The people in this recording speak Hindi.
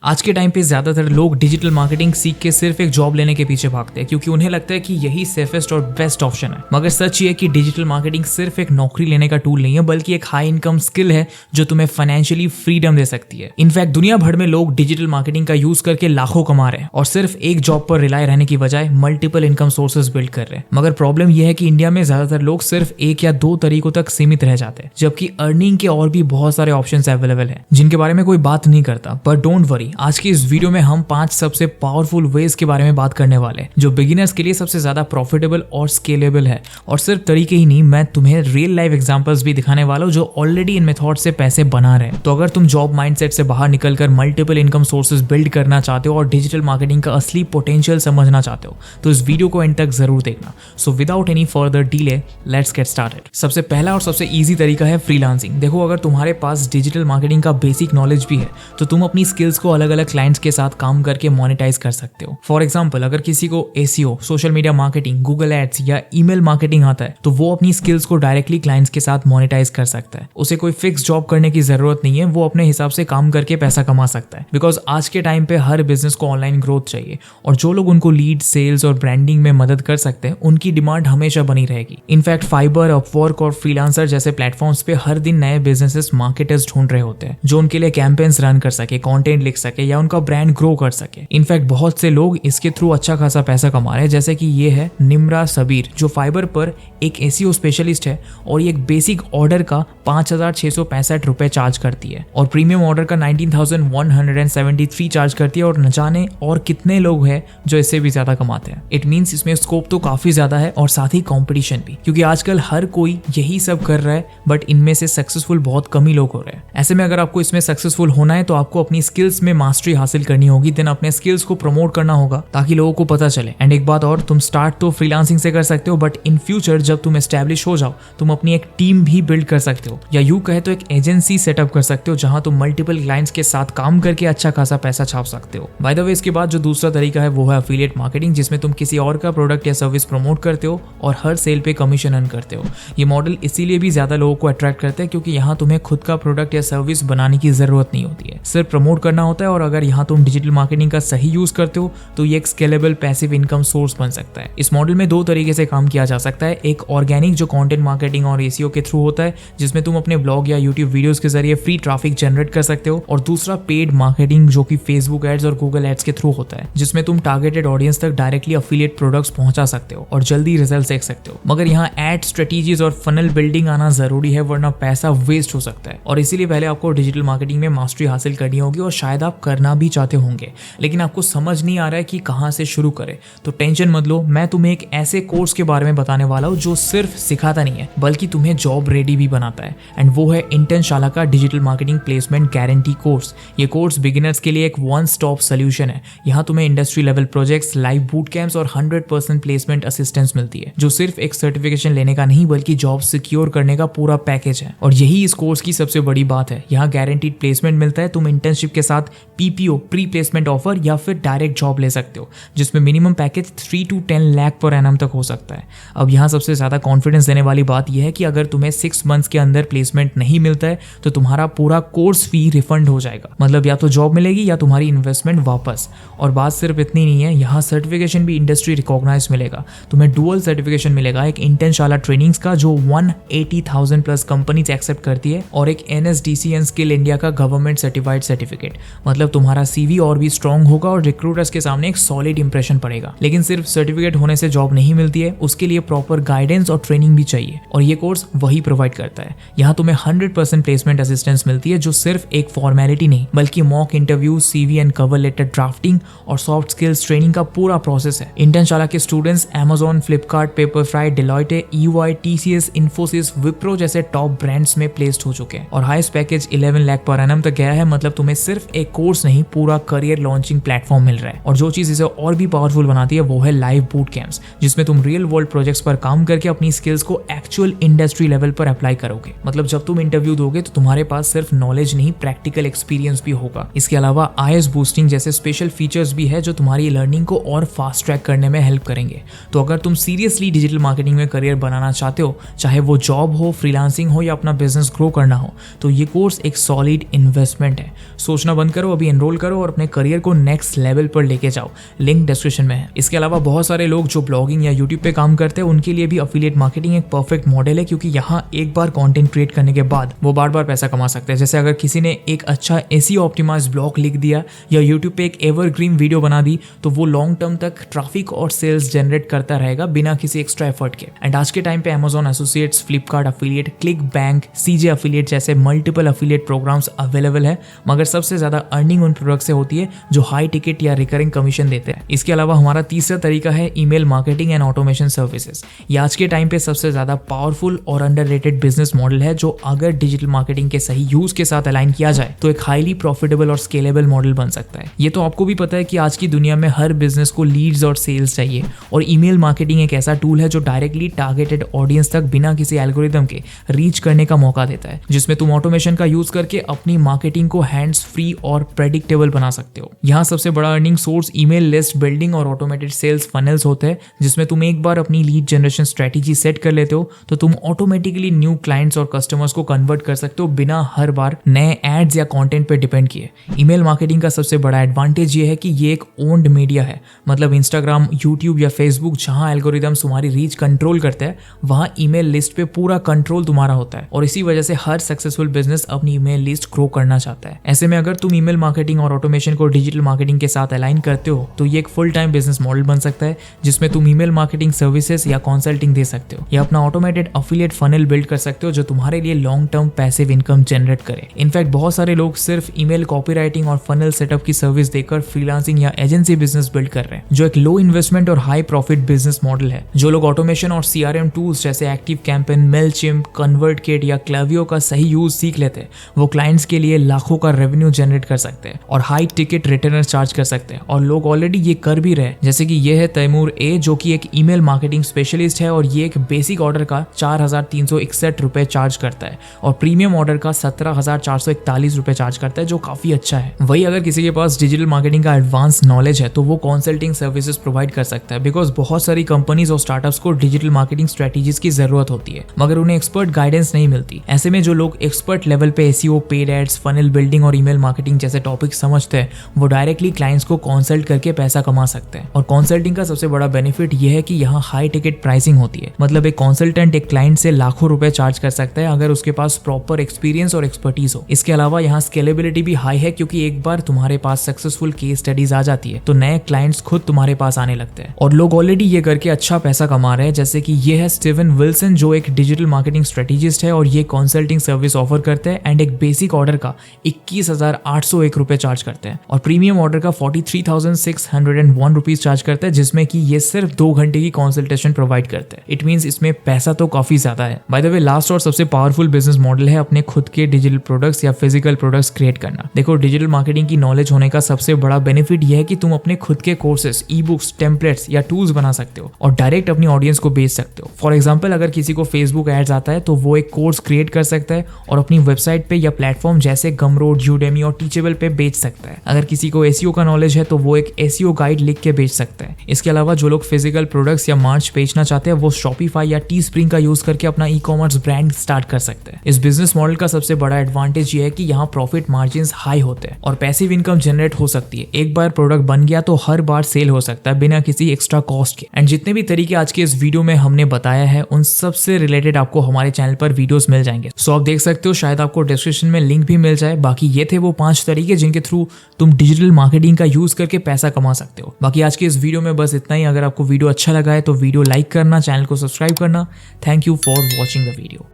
आज के टाइम पे ज्यादातर लोग डिजिटल मार्केटिंग सीख के सिर्फ एक जॉब लेने के पीछे भागते हैं क्योंकि उन्हें लगता है कि यही सेफेस्ट और बेस्ट ऑप्शन है। मगर सच ये है कि डिजिटल मार्केटिंग सिर्फ एक नौकरी लेने का टूल नहीं है, बल्कि एक हाई इनकम स्किल है जो तुम्हें फाइनेंशियली फ्रीडम दे सकती है। इनफैक्ट दुनिया भर में लोग डिजिटल मार्केटिंग का यूज करके लाखों कमा रहे हैं और सिर्फ एक जॉब पर रिलाय रहने की बजाय मल्टीपल इनकम सोर्सेज बिल्ड कर रहे हैं। मगर प्रॉब्लम यह है कि इंडिया में ज्यादातर लोग सिर्फ एक या दो तरीकों तक सीमित रह जाते हैं, जबकि अर्निंग के और भी बहुत सारे ऑप्शन अवेलेबल है जिनके बारे में कोई बात नहीं करता। बट डोंट वरी, आज की इस वीडियो में हम 5 सबसे पावरफुल वेज के बारे में बात करने वाले हैं जो बिगिनर्स के लिए सबसे ज्यादा प्रॉफिटेबल और स्केलेबल है। और सिर्फ तरीके ही नहीं, मैं तुम्हें रियल लाइफ एग्जांपल्स भी दिखाने वाला हूं जो ऑलरेडी इन मेथड से पैसे बना रहे हैं। तो अगर तुम जॉब माइंडसेट से बाहर निकलकर मल्टीपल इनकम सोर्सेज बिल्ड करना चाहते हो और डिजिटल मार्केटिंग का असली पोटेंशियल समझना चाहते हो तो इस वीडियो को एंड तक जरूर देखना। So without any further delay let's get started. सबसे पहला और सबसे ईजी तरीका है फ्रीलांसिंग। देखो, अगर तुम्हारे पास डिजिटल मार्केटिंग का बेसिक नॉलेज भी है तो तुम अपनी स्किल्स को अलग अलग क्लाइंट्स के साथ काम करके मोनेटाइज कर सकते हो। फॉर एग्जांपल, अगर किसी को SEO, social media marketing, Google ads या ईमेल मार्केटिंग आता है तो वो अपनी स्किल्स को डायरेक्टली क्लाइंट्स के साथ मोनेटाइज कर सकता है। उसे कोई फिक्स जॉब करने की जरूरत नहीं है, वो अपने हिसाब से काम करके पैसा कमा सकता है। बिकॉज आज के टाइम पे हर बिजनेस को ऑनलाइन ग्रोथ चाहिए और जो लोग उनको लीड, सेल्स और ब्रांडिंग में मदद कर सकते हैं उनकी डिमांड हमेशा बनी रहेगी। इनफैक्ट फाइबर, अपवर्क और फ्रीलांसर जैसे प्लेटफॉर्म्स पे हर दिन नए बिजनेसेस मार्केटर्स ढूंढ रहे होते हैं जो उनके लिए कैंपेन्स रन कर सके, कंटेंट लिख सके या उनका ब्रांड ग्रो कर सके। इनफैक्ट बहुत से लोग इसके थ्रू अच्छा खासा पैसा कमा रहे हैं, जैसे कि ये है निम्रा सबीर जो फाइबर पर एक एसईओ स्पेशलिस्ट है और ये एक बेसिक ऑर्डर का 5,665 रुपए चार्ज करती है और प्रीमियम ऑर्डर का 19,173 चार्ज करती है। और न जाने और कितने लोग हैं जो इससे भी ज्यादा कमाते हैं। इट मीन्स इसमें स्कोप तो काफी ज्यादा है और साथ ही कॉम्पिटिशन भी, क्योंकि आजकल हर कोई यही सब कर रहा है बट इनमें से सक्सेसफुल बहुत कम ही लोग हो रहे हैं। ऐसे में अगर आपको इसमें सक्सेसफुल होना है तो आपको अपनी स्किल्स में मास्टरी हासिल करनी होगी, देन अपने स्किल्स को प्रमोट करना होगा ताकि लोगों को पता चले। एंड एक बात और, तुम स्टार्ट तो फ्रीलांसिंग से कर सकते हो बट इन फ्यूचर जब तुम एस्टैब्लिश हो जाओ तुम अपनी एक टीम भी बिल्ड कर सकते हो, या यूं कहे तो एक एजेंसी सेटअप कर सकते हो जहां तुम मल्टीपल क्लाइंट्स के साथ काम करके अच्छा खासा पैसा छाप सकते हो। बाय द वे, इसके बाद जो दूसरा तरीका है वो है एफिलिएट मार्केटिंग, जिसमें तुम किसी और का प्रोडक्ट या सर्विस प्रमोट करते हो और हर सेल पे कमीशन अर्न करते हो। ये मॉडल इसीलिए भी ज्यादा लोगों को अट्रैक्ट करता है क्योंकि यहाँ तुम्हें खुद का प्रोडक्ट या सर्विस बनाने की जरूरत नहीं होती है, सिर्फ प्रमोट करना होता है। और अगर यहाँ तुम डिजिटल मार्केटिंग का सही यूज करते हो तो ये एक स्केलेबल पैसिव इनकम सोर्स बन सकता है। इस मॉडल में दो तरीके से काम किया जा सकता है। एक ऑर्गेनिक जो कंटेंट मार्केटिंग और एसईओ के थ्रू होता है, जिसमें तुम अपने ब्लॉग या यूट्यूब वीडियोस के जरिए फ्री ट्रैफिक जनरेट कर सकते हो। और दूसरा पेड मार्केटिंग जो कि फेसबुक एड्स और गूगल एड्स के थ्रू होता है, जिसमें तुम टारगेटेड ऑडियंस तक डायरेक्टली एफिलिएट प्रोडक्ट्स पहुंचा सकते हो और जल्दी रिजल्ट देख सकते हो। मगर यहाँ एड स्ट्रेटेजीज और फनल बिल्डिंग आना जरूरी है, वरना पैसा वेस्ट हो सकता है। और इसीलिए पहले आपको डिजिटल मार्केटिंग में मास्टरी हासिल करनी होगी और शायद आप करना भी चाहते होंगे, लेकिन आपको समझ नहीं आ रहा है कि कहां से शुरू करें। तो टेंशन मत लो, मैं तुम्हें एक ऐसे कोर्स के बारे में बताने वाला हूं जो सिर्फ सिखाता नहीं है बल्कि तुम्हें जॉब रेडी भी बनाता है। एंड वो है इंटर्नशाला का digital marketing placement guarantee course. ये कोर्स बिगिनर्स के लिए एक वन स्टॉप सोल्यूशन है। यहाँ तुम्हें industry level projects, live boot camps और 100% प्लेसमेंट असिस्टेंस मिलती है, जो सिर्फ एक सर्टिफिकेशन लेने का नहीं बल्कि जॉब सिक्योर करने का पूरा पैकेज है। और यही इस कोर्स की सबसे बड़ी बात है। यहाँ गारंटीड प्लेसमेंट मिलता है। तुम इंटर्नशिप के साथ पीपीओ, प्री प्लेसमेंट ऑफर या फिर डायरेक्ट जॉब ले सकते हो, जिसमें minimum package 3 to 10 lakh per annum तक हो सकता है। अब यहाँ सबसे ज्यादा कॉन्फिडेंस देने वाली बात यह है कि अगर तुम्हें 6 मंथ्स के अंदर प्लेसमेंट नहीं मिलता है तो तुम्हारा पूरा कोर्स फी रिफंड हो जाएगा। मतलब या तो जॉब मिलेगी या तुम्हारी इन्वेस्टमेंट वापस। और बात सिर्फ इतनी नहीं है, यहाँ सर्टिफिकेशन भी इंडस्ट्री रिकॉग्नाइज मिलेगा। तुम्हें डुअल सर्टिफिकेशन मिलेगा, एक इंटर्नशाला ट्रेनिंग्स का जो 180,000 प्लस कंपनीज एक्सेप्ट करती है और एक NSDC स्किल इंडिया का गवर्नमेंट सर्टिफाइड सर्टिफिकेट। मतलब तुम्हारा CV और भी स्ट्रॉन्ग होगा और रिक्रूटर्स के सामने एक सॉलिड इंप्रेशन पड़ेगा। लेकिन सिर्फ सर्टिफिकेट होने से जॉब नहीं मिलती है, उसके लिए प्रॉपर गाइडेंस और ट्रेनिंग भी चाहिए और ये कोर्स वही प्रोवाइड करता है। यहाँ तुम्हें 100% प्लेसमेंट असिस्टेंस मिलती है, जो सिर्फ एक फॉर्मेलिटी नहीं बल्कि mock interview, CV and cover letter drafting और सॉफ्ट स्किल्स ट्रेनिंग का पूरा प्रोसेस है। इंटर्नशाला के students Amazon, Flipkart, Pepperfry, Deloitte, EY, TCS, Infosys, Wipro जैसे टॉप ब्रांड्स में प्लेस्ड हो चुके हैं और highest package 11 lakh per annum तक गया है। मतलब तुम्हें सिर्फ एक कोर्स नहीं, पूरा करियर लॉन्चिंग प्लेटफॉर्म मिल रहा है। और जो चीज इसे और भी पावरफुल बनाती है वो है लाइव बूट कैंप्स, जिसमें तुम रियल वर्ल्ड प्रोजेक्ट्स पर काम करके अपनी स्किल्स को एक्चुअल इंडस्ट्री लेवल पर अप्लाई करोगे। मतलब जब तुम इंटरव्यू दोगे तो तुम्हारे पास सिर्फ नॉलेज नहीं, प्रैक्टिकल एक्सपीरियंस भी होगा। इसके अलावा IS बूस्टिंग जैसे स्पेशल फीचर्स भी है जो तुम्हारी लर्निंग को और फास्ट ट्रैक करने में हेल्प करेंगे। तो अगर तुम सीरियसली डिजिटल मार्केटिंग में करियर बनाना चाहते हो, चाहे वो जॉब हो, फ्रीलांसिंग हो या अपना बिजनेस ग्रो करना हो, तो ये कोर्स एक सॉलिड इन्वेस्टमेंट है। सोचना बंद करो करो, अभी एनरोल करो और अपने करियर को नेक्स्ट लेवल पर लेके जाओ। लिंक डिस्क्रिप्शन में है। इसके अलावा बहुत सारे लोग जो ब्लॉगिंग या यूट्यूब पे काम करते हैं उनके लिए भी अफिलिएट मार्केटिंग एक परफेक्ट मॉडल है, क्योंकि यहाँ एक बार कंटेंट क्रिएट करने के बाद वो बार बार पैसा कमा सकते हैं। जैसे अगर किसी ने एक अच्छा एसईओ ऑप्टिमाइज्ड ब्लॉग लिख दिया या यूट्यूब पे एक एवरग्रीन वीडियो बना दी, तो वो लॉन्ग टर्म तक ट्रैफिक और सेल्स जनरेट करता रहेगा बिना किसी एक्स्ट्रा एफर्ट के। एंड आज के टाइम पे Amazon associates, Flipkart affiliate, ClickBank, CJ affiliate जैसे मल्टीपल अफिलिएट प्रोग्राम्स अवेलेबल है, मगर सबसे ज्यादा अर्निंग उन प्रोडक्ट से होती है जो हाई टिकट या रिकरिंग कमीशन देते हैं। इसके अलावा हमारा तीसरा तरीका है email marketing and automation services. ये आज के टाइम पे सबसे ज्यादा पावरफुल और अंडररेटेड बिजनेस मॉडल है, जो अगर डिजिटल मार्केटिंग के सही यूज के साथ अलाइन किया जाए तो एक हाईली प्रॉफिटेबल और स्केलेबल मॉडल बन सकता है। ये तो आपको भी पता है कि आज की दुनिया में हर बिजनेस को लीड्स और सेल्स चाहिए, और ईमेल मार्केटिंग एक ऐसा टूल है जो डायरेक्टली टारगेटेड ऑडियंस तक बिना किसी एल्गोरिदम के रीच करने का मौका देता है, जिसमें तुम ऑटोमेशन का यूज करके अपनी मार्केटिंग को हैंड्स फ्री और प्रेडिक्टेबल बना सकते हो। यहाँ सबसे बड़ा earning source email list building और ऑटोमेटेड सेल्स फनल्स होते हैं, जिसमें तुम एक बार अपनी लीड जनरेशन स्ट्रेटेजी सेट कर लेते हो तो तुम ऑटोमेटिकली न्यू क्लाइंट्स और कस्टमर्स को कन्वर्ट कर सकते हो बिना हर बार नए एड्स या कंटेंट पे डिपेंड किए। ईमेल मार्केटिंग का सबसे बड़ा एडवांटेज ये है कि ये एक ओन्ड मीडिया है, मतलब इंस्टाग्राम, यूट्यूब या फेसबुक जहां एल्गोरिदम्स तुम्हारी रीच कंट्रोल करते हैं, वहां ईमेल लिस्ट पे पूरा कंट्रोल तुम्हारा होता है, और इसी वजह से हर सक्सेसफुल बिजनेस अपनी ईमेल लिस्ट ग्रो करना चाहता है। ऐसे में अगर तुम ईमेल मार्केटिंग और ऑटोमेशन को डिजिटल मार्केटिंग के साथ अलाइन करते हो तो ये एक फुल टाइम बिजनेस मॉडल बन सकता है, जिसमें तुम ईमेल मार्केटिंग सर्विसेज या कंसल्टिंग दे सकते हो या अपना ऑटोमेटेड अफिलिएट फनल बिल्ड कर सकते हो जो तुम्हारे लिए long term passive income generate करे। इनफैक्ट बहुत सारे लोग सिर्फ ईमेल कॉपीराइटिंग और फनल सेटअप की सर्विस देकर फ्रीलांसिंग या एजेंसी बिजनेस बिल्ड कर रहे हैं, जो एक लो इन्वेस्टमेंट और हाई प्रॉफिट बिजनेस मॉडल है। जो लोग ऑटोमेशन और सीआरएम टूल्स जैसे एक्टिव कैंपेन, मेलचिम्प, कन्वर्टकिट या क्लावियो का सही यूज सीख लेते हैं, वो क्लाइंट्स के लिए लाखों का रेवेन्यू जनरेट कर सकते हैं और हाई टिकट रिटर्न चार्ज कर सकते हैं, और लोग ऑलरेडी ये कर भी रहे। जैसे कि ये है तैमूर ए, जो कि एक ईमेल मार्केटिंग स्पेशलिस्ट है, और ये एक बेसिक ऑर्डर का 4,361 रुपए चार्ज करता है और प्रीमियम ऑर्डर का 17,441 रुपए चार्ज करता है, जो काफी अच्छा है। वही अगर किसी के पास डिजिटल मार्केटिंग का एडवांस नॉलेज है तो वो कंसल्टिंग सर्विसेज प्रोवाइड कर सकता है, बिकॉज बहुत सारी कंपनीज और स्टार्टअप्स को डिजिटल मार्केटिंग स्ट्रेटेजीज की जरूरत होती है, मगर उन्हें एक्सपर्ट गाइडेंस नहीं मिलती। ऐसे में जो लोग एक्सपर्ट लेवल पे SEO, paid ads, funnel building और ईमेल मार्केटिंग जैसे टॉपिक समझते हैं, वो डायरेक्टली क्लाइंट्स को कंसल्ट करके पैसा कमा सकते हैं। और कंसल्टिंग का सबसे बड़ा बेनिफिट यह है कि यहाँ हाई टिकट प्राइसिंग होती है, मतलब एक कंसल्टेंट एक क्लाइंट से लाखों रुपए चार्ज कर सकता है अगर उसके पास प्रॉपर एक्सपीरियंस और एक्सपर्टीज हो। इसके अलावा यहाँ स्केलेबिलिटी भी हाई है, क्योंकि एक बार तुम्हारे पास सक्सेसफुल केस स्टडीज आ जाती है तो नए क्लाइंट्स खुद तुम्हारे पास आने लगते हैं, और लोग ऑलरेडी ये करके अच्छा पैसा कमा रहे हैं। जैसे कि ये है स्टीवन विल्सन, जो एक डिजिटल मार्केटिंग स्ट्रेटेजिस्ट है और ये कंसल्टिंग सर्विस ऑफर करते हैं, एंड एक बेसिक ऑर्डर का 21,801 रुपए चार्ज करते हैं और प्रीमियम ऑर्डर का 43,601 रुपीज चार्ज करते हैं, जिसमें कि ये सिर्फ 2 घंटे की कंसल्टेशन प्रोवाइड करते हैं। इट मींस इसमें पैसा तो काफी ज्यादा है। बाय द वे, लास्ट और सबसे पावरफुल बिजनेस मॉडल है अपने खुद के डिजिटल प्रोडक्ट्स या फिजिकल प्रोडक्ट्स क्रिएट करना। देखो, डिजिटल मार्केटिंग की नॉलेज होने का सबसे बड़ा बेनिफिट यह है कि तुम अपने खुद के कोर्सेस, ई बुक्स, टेम्पलेट्स या टूल्स बना सकते हो और डायरेक्ट अपनी ऑडियंस को बेच सकते हो। फॉर एग्जाम्पल, अगर किसी को फेसबुक एड्स आता है तो वो एक कोर्स क्रिएट कर सकता है और अपनी वेबसाइट पे या प्लेटफॉर्म जैसे गमरोड, यूडेमी और टीचेबल पे बेच सकता है। अगर किसी को एसईओ का नॉलेज है तो वो एक एसईओ गाइड लिख के बेच सकता है। इसके अलावा जो लोग फिजिकल प्रोडक्ट्स या मर्च बेचना चाहते हैं वो शॉपिफाई या टीस्प्रिंग का यूज करके अपना ई कॉमर्स ब्रांड स्टार्ट कर सकते हैं। इस बिजनेस मॉडल का सबसे बड़ा एडवांटेज ये है कि यहाँ प्रॉफिट मार्जिन हाई होते हैं और पैसिव इनकम जनरेट हो सकती है। एक बार प्रोडक्ट बन गया तो हर बार सेल हो सकता है बिना किसी एक्स्ट्रा कॉस्ट के। एंड जितने भी तरीके आज के इस वीडियो में हमने बताया है उन सबसे रिलेटेड आपको हमारे चैनल पर वीडियोस मिल जाएंगे, सो आप देख सकते हो। शायद आपको डिस्क्रिप्शन में लिंक भी मिल जाए। बाकी ये थे वो 5 तरीके जिनके थ्रू तुम डिजिटल मार्केटिंग का यूज करके पैसा कमा सकते हो। बाकी आज के इस वीडियो में बस इतना ही। अगर आपको वीडियो अच्छा लगा है तो वीडियो लाइक करना, चैनल को सब्सक्राइब करना। Thank you for watching the video.